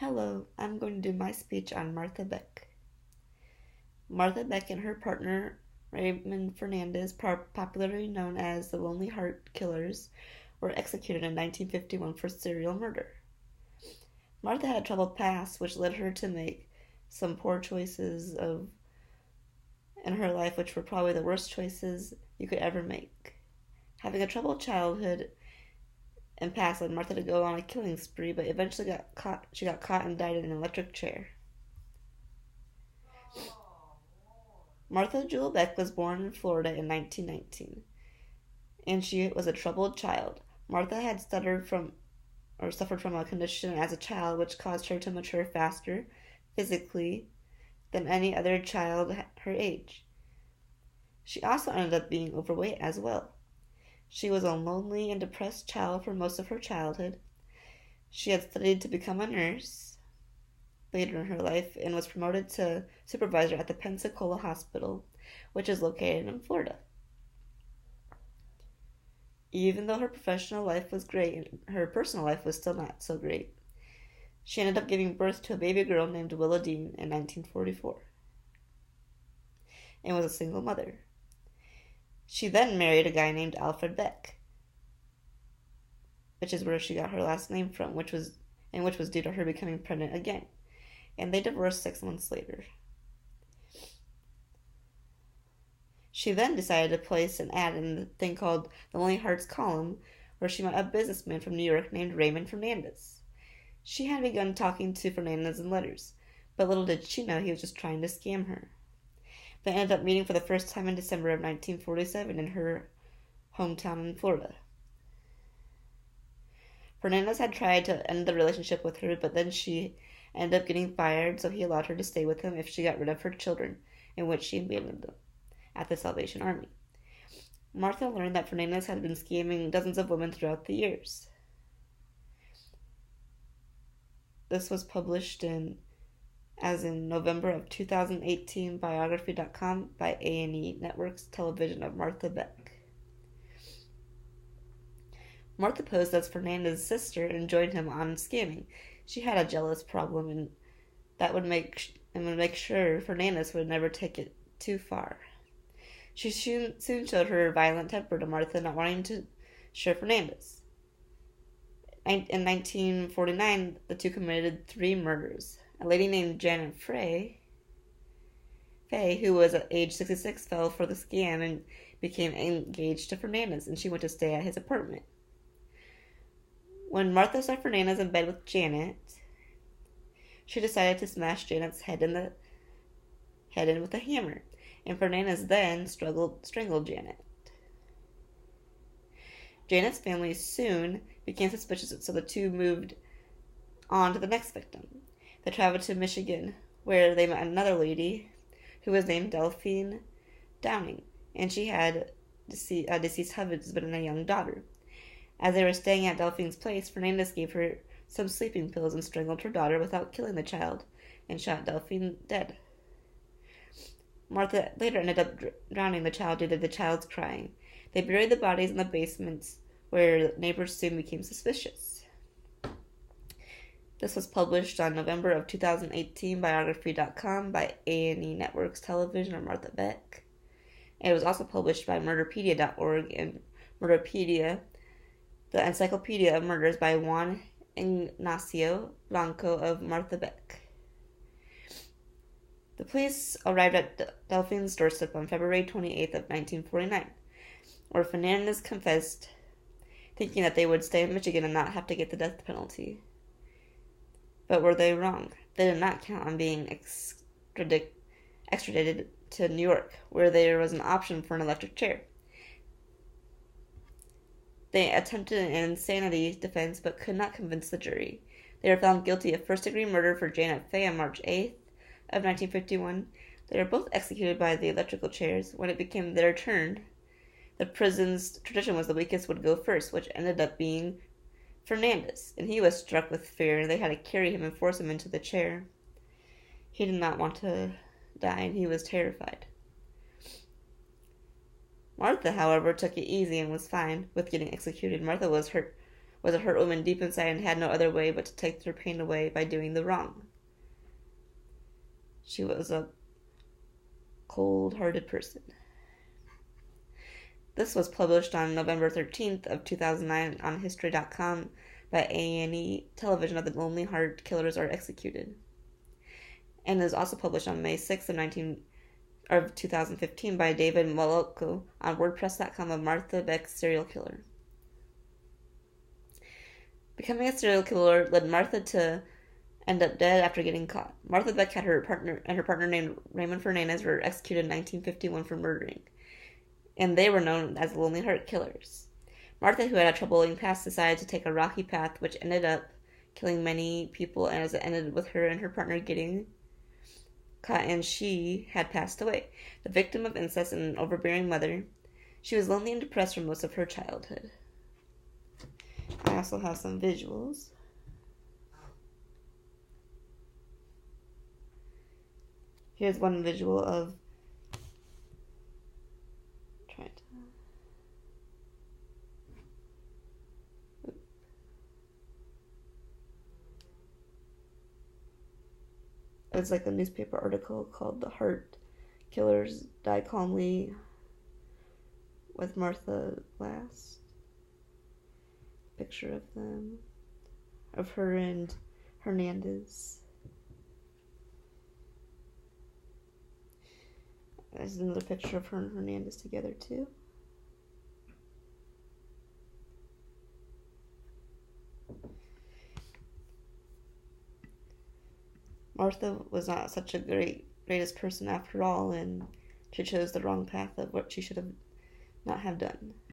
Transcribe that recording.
Hello, I'm going to do my speech on Martha Beck. Martha Beck and her partner, Raymond Fernandez, popularly known as the Lonely Heart Killers, were executed in 1951 for serial murder. Martha had a troubled past, which led her to make some poor choices in her life, which were probably the worst choices you could ever make. Having a troubled childhood and past led Martha to go on a killing spree, but eventually she got caught and died in an electric chair. Martha Jewel Beck was born in Florida in 1919, and she was a troubled child. Martha had suffered from a condition as a child which caused her to mature faster physically than any other child her age. She also ended up being overweight as well. She was a lonely and depressed child for most of her childhood. She had studied to become a nurse later in her life and was promoted to supervisor at the Pensacola Hospital, which is located in Florida. Even though her professional life was great, her personal life was still not so great. She ended up giving birth to a baby girl named Willa Dean in 1944 and was a single mother. She then married a guy named Alfred Beck, which is where she got her last name from, which was due to her becoming pregnant again. And they divorced 6 months later. She then decided to place an ad in the thing called the Lonely Hearts column, where she met a businessman from New York named Raymond Fernandez. She had begun talking to Fernandez in letters, but little did she know he was just trying to scam her. They ended up meeting for the first time in December of 1947 in her hometown in Florida. Fernandez had tried to end the relationship with her, but then she ended up getting fired, so he allowed her to stay with him if she got rid of her children, in which she abandoned them at the Salvation Army. Martha learned that Fernandez had been scamming dozens of women throughout the years. This was published in November of 2018, biography.com by A&E Network's television of Martha Beck. Martha posed as Fernandez's sister and joined him on scamming. She had a jealous problem, and that would make sure Fernandez would never take it too far. She soon showed her violent temper to Martha, not wanting to share Fernandez. In 1949, the two committed 3 murders. A lady named Janet Faye, who was at age 66, fell for the scam and became engaged to Fernandez, and she went to stay at his apartment. When Martha saw Fernandez in bed with Janet, she decided to smash Janet's head in with a hammer, and Fernandez then strangled Janet. Janet's family soon became suspicious, so the two moved on to the next victim. They traveled to Michigan, where they met another lady who was named Delphine Downing, and she had a deceased husband and a young daughter. As they were staying at Delphine's place, Fernandez gave her some sleeping pills and strangled her daughter without killing the child, and shot Delphine dead. Martha later ended up drowning the child due to the child's crying. They buried the bodies in the basements, where neighbors soon became suspicious. This was published on November of 2018, biography.com by A&E Network's television of Martha Beck. It was also published by Murderpedia.org and Murderpedia, the Encyclopedia of Murders by Juan Ignacio Blanco of Martha Beck. The police arrived at Delphine's doorstep on February 28th of 1949, where Fernandez confessed, thinking that they would stay in Michigan and not have to get the death penalty. But were they wrong? They did not count on being extradited to New York, where there was an option for an electric chair. They attempted an insanity defense but could not convince the jury. They were found guilty of first-degree murder for Janet Faye on March 8th of 1951. They were both executed by the electrical chairs. When it became their turn, the prison's tradition was the weakest would go first, which ended up being Fernandez, and he was struck with fear, and they had to carry him and force him into the chair. He did not want to die, and he was terrified. Martha, however, took it easy and was fine with getting executed. Martha was was a hurt woman deep inside and had no other way but to take their pain away by doing the wrong. She was a cold-hearted person. This was published on November 13th of 2009 on History.com by A&E Television of the Lonely Heart Killers Are Executed. And is also published on May 6th of 2015 by David Moloko on WordPress.com of Martha Beck Serial Killer. Becoming a serial killer led Martha to end up dead after getting caught. Martha Beck had her partner named Raymond Fernandez were executed in 1951 for murdering, and they were known as the Lonely Heart Killers. Martha, who had a troubling past, decided to take a rocky path which ended up killing many people, and as it ended with her and her partner getting caught and she had passed away. The victim of incest and an overbearing mother, she was lonely and depressed for most of her childhood. I also have some visuals. Here's one visual of It's like a newspaper article called "The Heart Killers Die Calmly" with Martha last. Picture of them, of her and Hernandez. There's another picture of her and Hernandez together too. Martha was not such a greatest person after all, and she chose the wrong path of what she should have not have done.